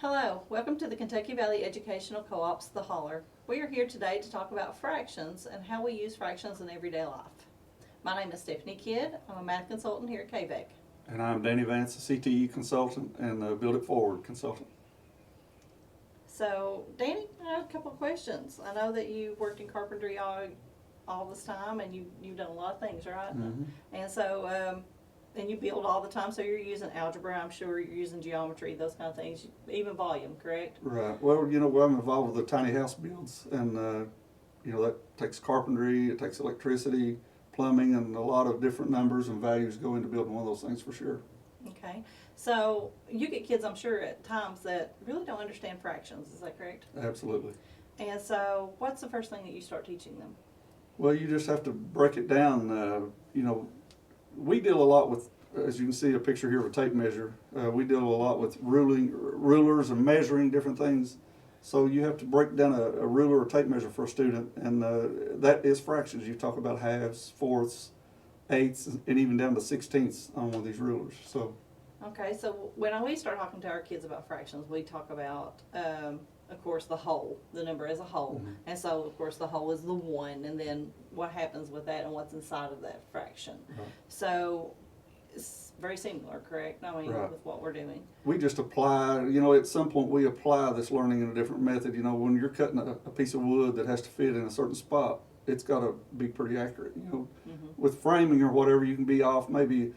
Hello, welcome to the Kentucky Valley Educational Co-op's The Holler. We are here today to talk about fractions and how we use fractions in everyday life. My name is Stephanie Kidd. I'm a math consultant here at KVEC. And I'm Danny Vance, a CTE consultant and a Build It Forward consultant. So, Danny, I have a couple of questions. I know that you've worked in carpentry all this time, and you've done a lot of things, right? Mm-hmm. And so, and you build all the time, so you're using algebra, I'm sure you're using geometry, those kind of things, even volume, correct? Right. Well, I'm involved with the tiny house builds, and that takes carpentry, it takes electricity, plumbing, and a lot of different numbers and values go into building one of those things for sure. Okay. So you get kids, I'm sure, at times that really don't understand fractions. Is that correct? Absolutely. And so what's the first thing that you start teaching them? Well, you just have to break it down. We deal a lot with, as you can see a picture here of a tape measure, we deal a lot with rulers and measuring different things. So you have to break down a ruler or tape measure for a student, and that is fractions. You talk about halves, fourths, eighths, and even down to sixteenths on one of these rulers. So. Okay, so when we start talking to our kids about fractions, we talk about, of course, the whole, the number as a whole. Mm-hmm. And so, of course, the whole is the one, and then what happens with that and what's inside of that fraction. Right. So it's very similar, correct? I mean, Right. with what we're doing. We just apply, at some point we apply this learning in a different method. When you're cutting a piece of wood that has to fit in a certain spot, it's got to be pretty accurate. Mm-hmm. With framing or whatever, you can be off maybe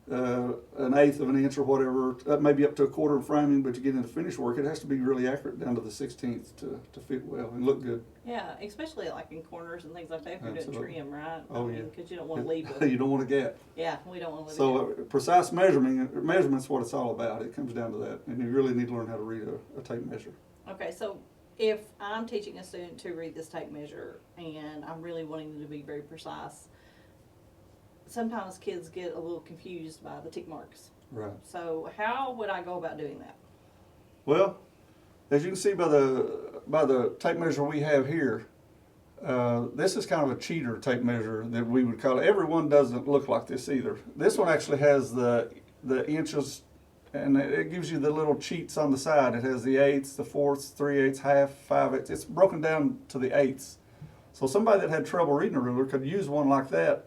an eighth of an inch or whatever, maybe up to a quarter of framing, but you get into finish work, it has to be really accurate down to the 16th to fit well and look good. Yeah, especially like in corners and things like that if you're doing Absolutely. trim, right? Oh, yeah. yeah. Because you don't want to leave it. You don't want a gap. Yeah, we don't want to leave So precise measurement's what it's all about. It comes down to that, and you really need to learn how to read a tape measure. Okay, so if I'm teaching a student to read this tape measure and I'm really wanting them to be very precise, sometimes kids get a little confused by the tick marks. Right. So how would I go about doing that? Well, as you can see by the tape measure we have here, this is kind of a cheater tape measure that we would call it. Every one doesn't look like this either. This one actually has the inches, and it gives you the little cheats on the side. It has the eighths, the fourths, 3/8, half, 5/8. It's broken down to the eighths. So somebody that had trouble reading a ruler could use one like that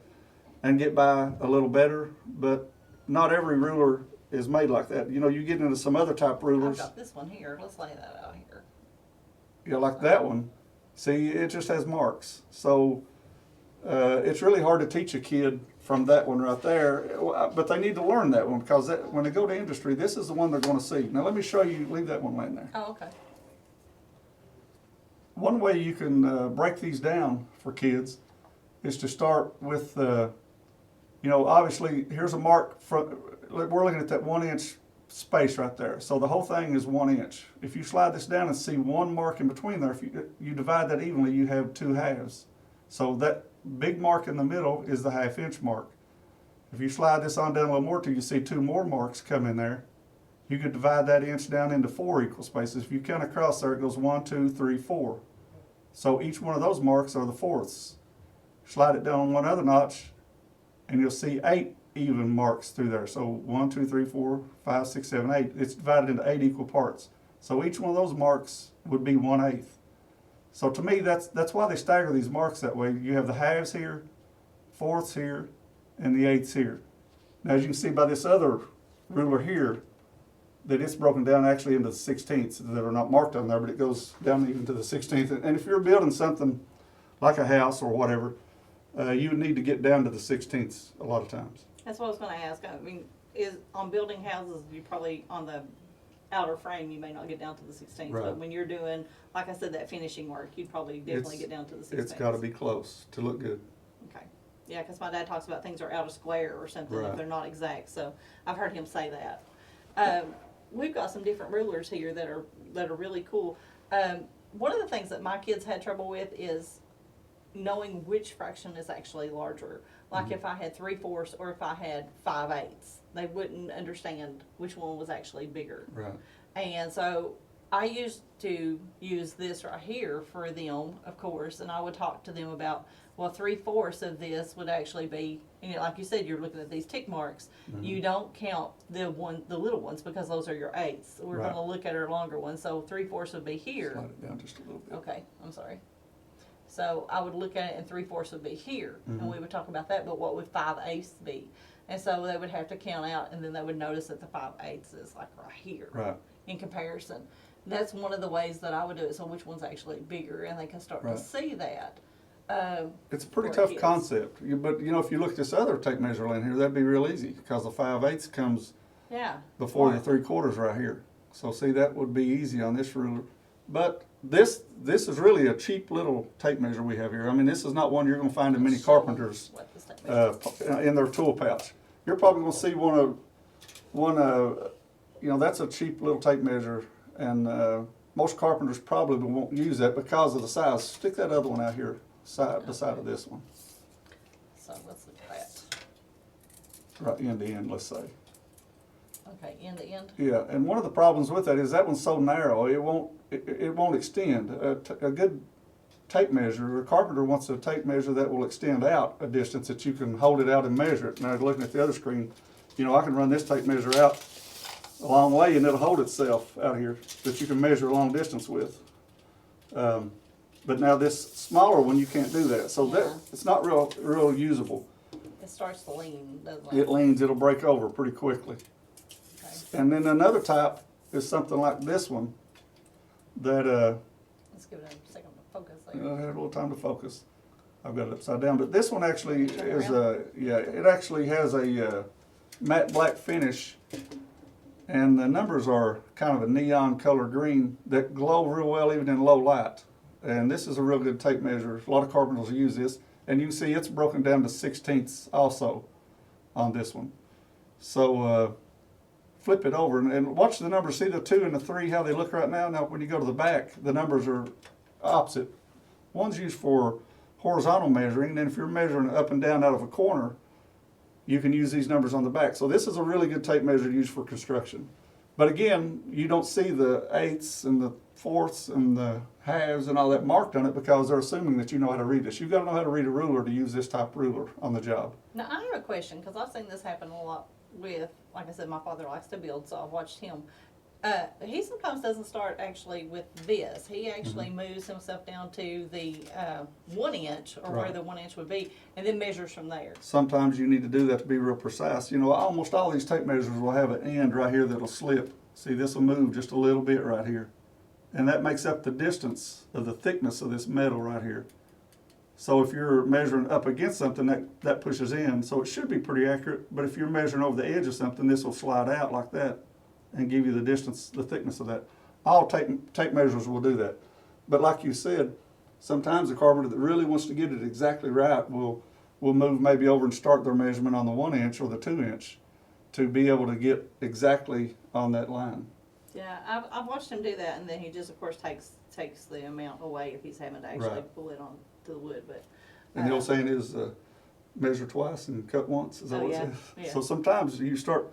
and get by a little better, but not every ruler is made like that. You get into some other type rulers. I've got this one here. Let's lay that out here. Like that one. See, it just has marks. So it's really hard to teach a kid from that one right there, but they need to learn that one because when they go to industry, this is the one they're going to see. Now let me show you, leave that one laying there. Oh, okay. One way you can break these down for kids is to start with obviously, here's a mark we're looking at that 1 inch space right there. So the whole thing is 1 inch. If you slide this down and see one mark in between there, if you divide that evenly, you have 2 halves. So that big mark in the middle is the 1/2 inch mark. If you slide this on down a little more till you see 2 more marks come in there, you could divide that inch down into 4 equal spaces. If you count across there, it goes 1, 2, 3, 4. So each one of those marks are the fourths. Slide it down one other notch, and you'll see 8 even marks through there. So 1, 2, 3, 4, 5, 6, 7, 8. It's divided into 8 equal parts. So each one of those marks would be 1/8. So to me, that's why they stagger these marks that way. You have the halves here, fourths here, and the eighths here. Now, as you can see by this other ruler here, that it's broken down actually into the 16ths that are not marked on there, but it goes down even to the 16th. And if you're building something like a house or whatever, you would need to get down to the 16ths a lot of times. That's what I was going to ask. I mean, is on building houses, you probably on the outer frame, you may not get down to the 16th. Right. But when you're doing, like I said, that finishing work, you'd probably definitely get down to the 16th. It's got to be close to look good. Okay. Yeah, because my dad talks about things are out of square or something if Right. they're not exact. So I've heard him say that. We've got some different rulers here that are really cool. One of the things that my kids had trouble with is knowing which fraction is actually larger. Like Mm-hmm. if I had 3/4 or if I had 5/8, they wouldn't understand which one was actually bigger. Right. And so I used to use this right here for them, of course, and I would talk to them about, well, 3/4 of this would actually be, you know, like you said, you're looking at these tick marks. Mhm. You don't count the little ones, because those are your eighths. We're Right. going to look at our longer ones. So 3/4 would be here. Slide it down just a little bit. Okay, I'm sorry. So I would look at it, and 3/4 would be here, Mhm. and we would talk about that. But what would 5/8 be? And so they would have to count out, and then they would notice that the 5/8 is like right here Right. in comparison. That's one of the ways that I would do it. So which one's actually bigger, and they can start Right. to see that. It's a pretty For tough kids. concept, but you know, if you look at this other tape measure in here, that'd be real easy, because the 5/8 comes Yeah. before the Right. 3/4 right here. So see, that would be easy on this ruler. But this is really a cheap little tape measure we have here. I mean, this is not one you're going to find in many Show 'em carpenters what this tape measure in their tool pouch. You're probably going to see one. You know, that's a cheap little tape measure, and most carpenters probably won't use that because of the size. Stick that other one out here beside of this one, So let's look at that. right end to end, let's say. Okay, end to end. Yeah, and one of the problems with that is that one's so narrow, it won't extend. A good tape measure, a carpenter wants a tape measure that will extend out a distance that you can hold it out and measure it. Now, looking at the other screen, you know, I can run this tape measure out a long way and it'll hold itself out here that you can measure a long distance with. But now this smaller one, you can't do that. So Yeah. it's not real usable. It starts to lean, doesn't It leans, it'll break over pretty quickly. Okay. And then another type is something like this one that Let's give it a second to focus I there. had a little time to focus. I've got it upside down, but this one actually Turn is around. it actually has a matte black finish, and the numbers are kind of a neon color green that glow real well even in low light. And this is a real good tape measure. A lot of carpenters use this, and you can see it's broken down to 1/16 also on this one. So flip it over and watch the numbers. See the 2 and the 3, how they look right now? Now when you go to the back, the numbers are opposite. One's used for horizontal measuring, and then if you're measuring up and down out of a corner, you can use these numbers on the back. So this is a really good tape measure to use for construction. But again, you don't see the eighths and the fourths and the halves and all that marked on it because they're assuming that you know how to read this. You've got to know how to read a ruler to use this type of ruler on the job. Now, I have a question, because I've seen this happen a lot with, like I said, my father likes to build, so I've watched him. He sometimes doesn't start actually with this. He actually moves himself down to the 1 inch, or where Right. the 1 inch would be, and then measures from there. Sometimes you need to do that to be real precise. You know, almost all these tape measures will have an end right here that'll slip. See, this will move just a little bit right here. And that makes up the distance of the thickness of this metal right here. So if you're measuring up against something, that pushes in. So it should be pretty accurate, but if you're measuring over the edge of something, this will slide out like that and give you the distance, the thickness of that. All tape measures will do that. But like you said, sometimes the carpenter that really wants to get it exactly right will move maybe over and start their measurement on the 1 inch or the 2 inch to be able to get exactly on that line. Yeah, I've watched him do that, and then he just, of course, takes the amount away if he's having to actually Right. pull it on to the wood. But And the old saying is measure twice and cut once. Is that Oh, what it yeah, says? yeah. So sometimes you start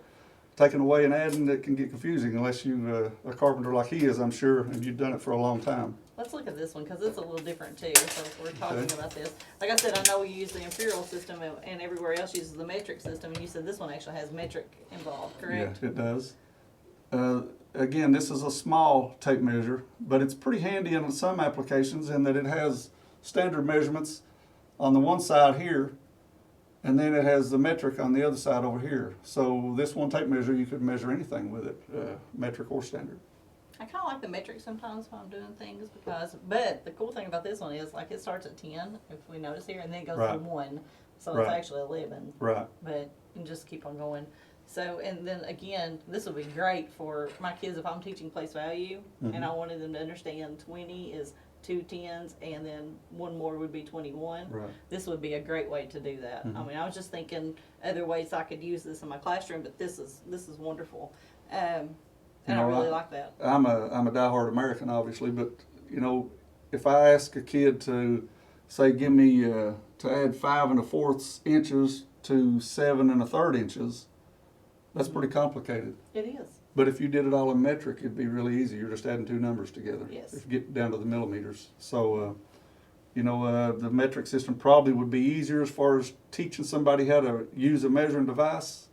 taking away and adding, it can get confusing unless you a carpenter like he is, I'm sure, and you've done it for a long time. let's look at this one, because it's a little different too. So if we're talking Okay. about this, like I said, I know we use the imperial system, and everywhere else uses the metric system, and you said this one actually has metric involved, correct? Yeah, it does. Again, this is a small tape measure, but it's pretty handy in some applications in that it has standard measurements on the one side here, and then it has the metric on the other side over here. So this one tape measure, you could measure anything with it, metric or standard. I kind of like the metric sometimes when I'm doing things, but the cool thing about this one is, like, it starts at 10, if we notice here, and then it goes to Right. 1, so Right. it's actually 11. Right. But and just keep on going. So, and then again, this would be great for my kids if I'm teaching place value, and I wanted them to understand 20 is 2 10s, and then one more would be 21. Right. This would be a great way to do that. I mean, I was just thinking other ways I could use this in my classroom, but this is wonderful, and You I know, really like that. I'm a diehard American, obviously, but you know, if I ask a kid to say, give me to add 5 1/4 inches to 7 1/3 inches, that's pretty complicated. It is. But if you did it all in metric, it'd be really easy. You're just adding two numbers together. Yes. If you get down to the millimeters. So, the metric system probably would be easier as far as teaching somebody how to use a measuring device.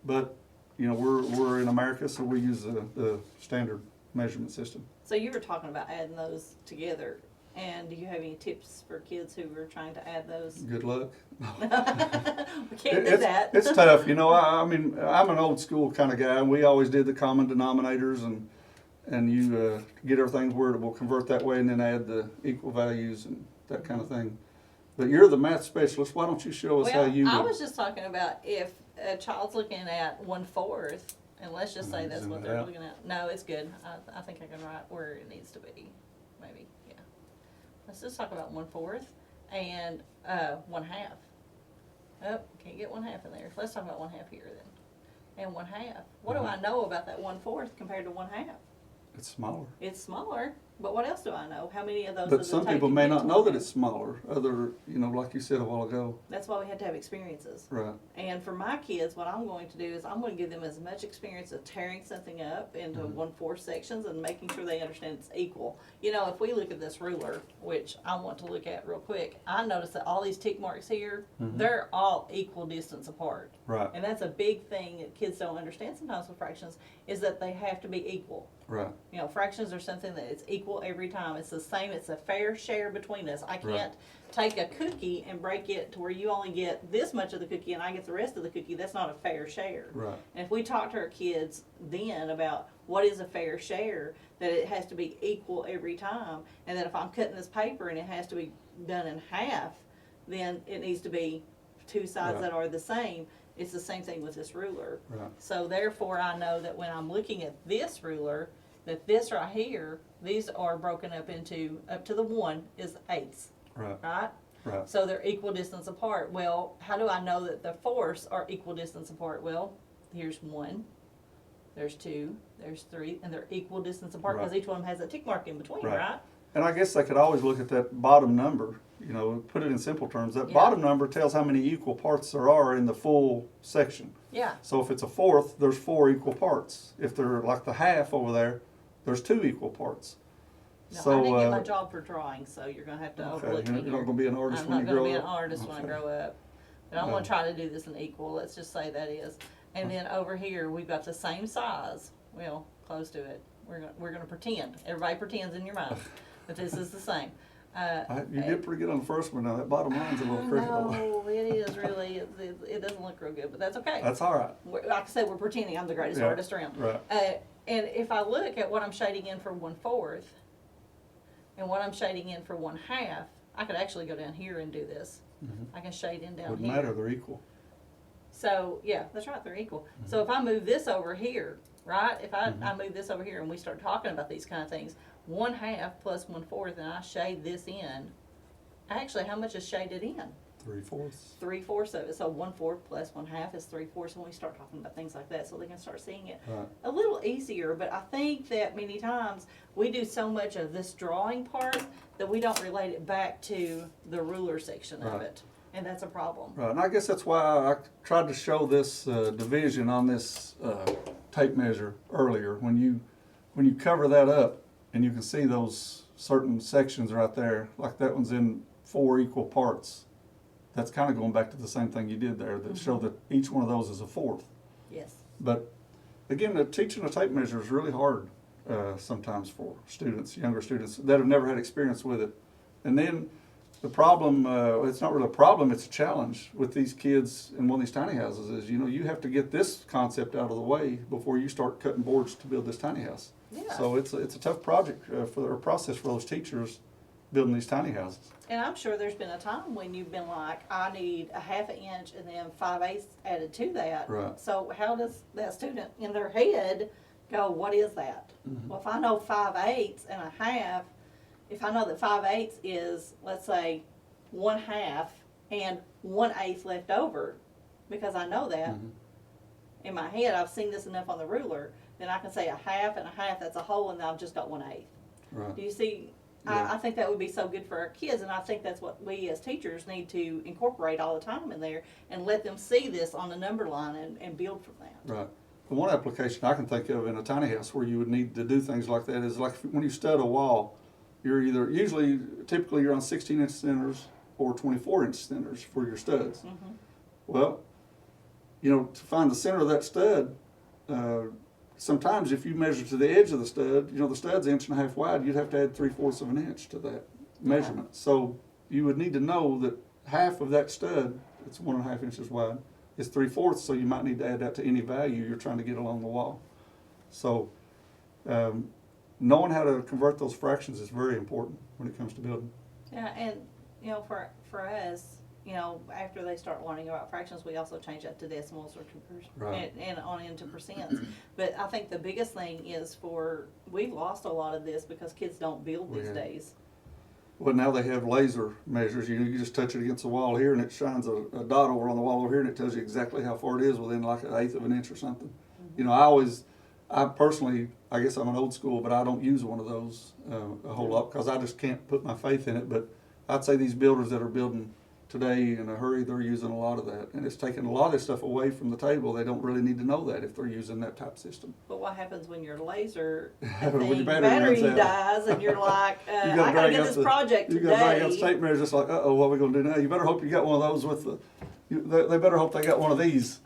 But, we're in America, so we use the standard measurement system. So you were talking about adding those together, and do you have any tips for kids who are trying to add those? Good luck. We can't do that. It's tough, I mean, I'm an old school kind of guy. We always did the common denominators, and you get everything where it will convert that way, and then add the equal values and that kind of thing. But you're the math specialist. Why don't you show us how you I would? was just talking about if a child's looking at 1/4, and let's just say that's Zoom what it they're out. looking at. No, it's good. I think I can write where it needs to be. Maybe, yeah. Let's just talk about 1/4 and 1/2. Oh, can't get 1/2 in there. Let's talk about 1/2 here then. And 1/2. What do I know about that 1/4 compared to 1/2? It's smaller. It's smaller, but what else do I know? How many of those? But does it some take people to may get not to know that 1/2? it's smaller. Like you said a while ago. That's why we had to have experiences. Right. And for my kids, what I'm going to do is I'm going to give them as much experience of tearing something up into 1/4 sections and making sure they understand it's equal. If we look at this ruler, which I want to look at real quick, I notice that all these tick marks here, they're all equal distance apart. Right. And that's a big thing that kids don't understand sometimes with fractions, is that they have to be equal. Right. Fractions are something that it's equal every time. It's the same. It's a fair share between us. I Right. can't take a cookie and break it to where you only get this much of the cookie and I get the rest of the cookie. That's not a fair share. Right. And if we talk to our kids then about what is a fair share, that it has to be equal every time, and that if I'm cutting this paper and it has to be done in half, then it needs to be two sides Right. that are the same. It's the same thing with this ruler. Right. So therefore, I know that when I'm looking at this ruler, that this right here, these are broken up into, up to the 1 is 1/8, Right. right? Right. So they're equal distance apart. Well, how do I know that the 4ths are equal distance apart? Well, here's 1, there's 2, there's 3, and they're equal distance apart because Right. each one has a tick mark in between, Right. right? And I guess they could always look at that bottom number, put it in simple terms. That Yeah. bottom number tells how many equal parts there are in the full section. Yeah. So if it's a 4th, there's 4 equal parts. If they're like the half over there, there's 2 equal parts. No, So, I didn't get my job for drawing, so you're going to have to overlook me you're not here. going to be an artist I'm when not you going to grow be up. an artist when I Okay. grow up. But I'm No. going to try to do this in equal. Let's just say that is. And then over here, we've got the same size. Well, close to it. We're gonna pretend. Everybody pretends in your mind that this is the same. You did pretty good on the first one. Now that bottom line's a little crooked. No, it is really. It doesn't look real good, but that's okay. That's all right. Like I said, we're pretending I'm the greatest Yeah, artist around. right. And if I look at what I'm shading in for 1/4 and what I'm shading in for 1/2, I could actually go down here and do this. I can shade in down Wouldn't here. matter, they're equal. So, yeah, that's right, they're equal. So if I move this over here, right, if I move this over here and we start talking about these kind of things, 1/2 plus 1/4, and I shade this in, actually, how much is shaded in? 3/4. 3/4 of it. So 1/4 plus 1/2 is 3/4 when we start talking about things like that, so they can start seeing it Right. a little easier. But I think that many times we do so much of this drawing part that we don't relate it back to the ruler section of Right. it, and that's a problem. Right, and I guess that's why I tried to show this division on this tape measure earlier. When you cover that up and you can see those certain sections right there, like that one's in 4 equal parts. That's kind of going back to the same thing you did there, that show that each one of those is a 4th. Yes. But again, teaching a tape measure is really hard sometimes for students, younger students that have never had experience with it. And then the problem, it's not really a problem, it's a challenge with these kids in one of these tiny houses is, you have to get this concept out of the way before you start cutting boards to build this tiny house. Yeah. So it's a tough project or process for those teachers building these tiny houses. And I'm sure there's been a time when you've been like, I need a 1/2 inch and then 5/8 added to that. Right. So how does that student in their head go, what is that? Well, if I know 5/8 and a 1/2, if I know that 5/8 is, let's say, 1/2 and 1/8 left over, because I know that in my head, I've seen this enough on the ruler, then I can say a 1/2 and a 1/2, that's a whole, and I've just got 1/8. Right. Do you see? Yeah. I think that would be so good for our kids, and I think that's what we as teachers need to incorporate all the time in there and let them see this on the number line and build from that. Right. The one application I can think of in a tiny house where you would need to do things like that is like when you stud a wall, you're typically you're on 16-inch centers or 24-inch centers for your studs. Mm-hmm. Well, you know, to find the center of that stud, sometimes if you measure to the edge of the stud, you know, the stud's 1.5 inches wide, you'd have to add 3/4 of an inch to that measurement. So you would need to know that half of that stud, it's 1.5 inches wide, is 3/4, so you might need to add that to any value you're trying to get along the wall. So knowing how to convert those fractions is very important when it comes to building. Yeah, and you know, for us, you know, after they start learning about fractions, we also change that to decimals or Right. and on into percents. But I think the biggest thing is we've lost a lot of this because kids don't build these days. Well, now they have laser measures. You just touch it against the wall here, and it shines a dot over on the wall over here, and it tells you exactly how far it is within like 1/8 of an inch or something. Mm-hmm. You know, I personally, I guess I'm an old school, but I don't use one of those a whole lot because I just can't put my faith in it. But I'd say these builders that are building today in a hurry, they're using a lot of that, and it's taking a lot of this stuff away from the table. They don't really need to know that if they're using that type system. But what happens when your laser When your battery runs out. dies and you're like, I gotta get this project You today. got to drag out the tape measure. It's like, what are we going to do now? You better hope you got one of those with they better hope they got one of these.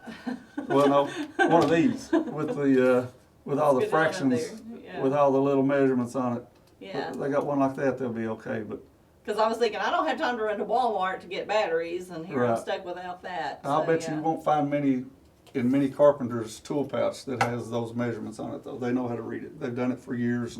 Well, no, one of these with all the Let's get it on fractions, there. Yeah. with all the little measurements on it. Yeah. If they got one like that, they'll be okay. But Because I was thinking, I don't have time to run to Walmart to get batteries, and here I'm Right. stuck without that. I'll So, bet yeah. you won't find many carpenters' tool pouch that has those measurements on it, though. They know how to read it. They've done it for years,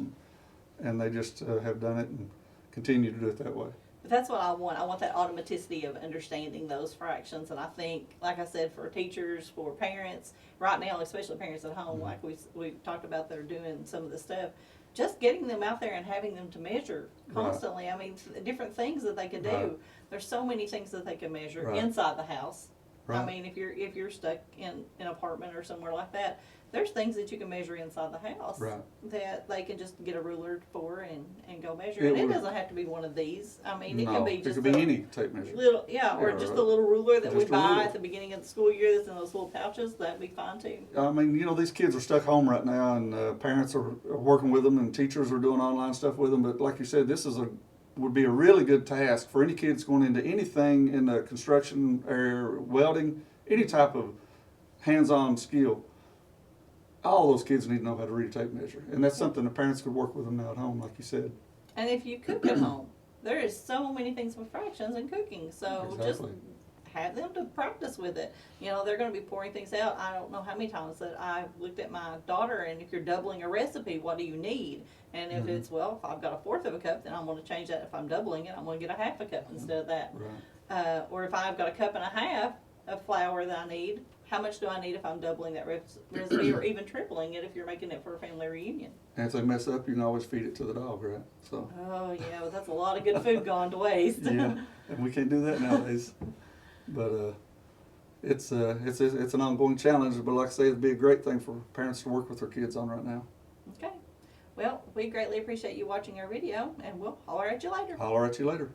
and they just have done it and continue to do it that way. But that's what I want. I want that automaticity of understanding those fractions. And I think, like I said, for teachers, for parents, right now, especially parents at home, like we talked about, that are doing some of the stuff, just getting them out there and having them to measure constantly. Right. I mean, different things that they could do. Right. There's so many things that they can measure Right. inside the house. Right. I mean, if you're stuck in an apartment or somewhere like that, there's things that you can measure inside the house Right. that they can just get a ruler for and go measure. It And it would- doesn't have to be one of these. I mean, it No, can be just it could be any tape measure. little, or Yeah, just or a little ruler that we just a buy ruler. at the beginning of the school year that's in those little pouches. That'd be fine too. I mean, you know, these kids are stuck home right now, and parents are working with them, and teachers are doing online stuff with them. But like you said, this would be a really good task for any kids going into anything in the construction area, welding, any type of hands-on skill. All those kids need to know how to read a tape measure, and that's something the parents could work with them now at home, like you said. And if you cook at home, there is so many things with fractions and cooking. So Exactly. just have them to practice with it. You know, they're going to be pouring things out. I don't know how many times that I've looked at my daughter, and if you're doubling a recipe, what do you need? And if it's, well, if I've got 1/4 of a cup, then I'm going to change that. If I'm doubling it, I'm going to get 1/2 a cup instead of that. Right. Or if I've got 1.5 cups of flour that I need, how much do I need if I'm doubling that recipe, or even tripling it if you're making it for a family reunion? And if they mess up, you can always feed it to the dog, right? So. Oh yeah, well, that's a lot of good food gone to waste. Yeah, and we can't do that nowadays. But it's an ongoing challenge. But like I say, it'd be a great thing for parents to work with their kids on right now. Okay. Well, we greatly appreciate you watching our video, and we'll holler at you later. Holler at you later.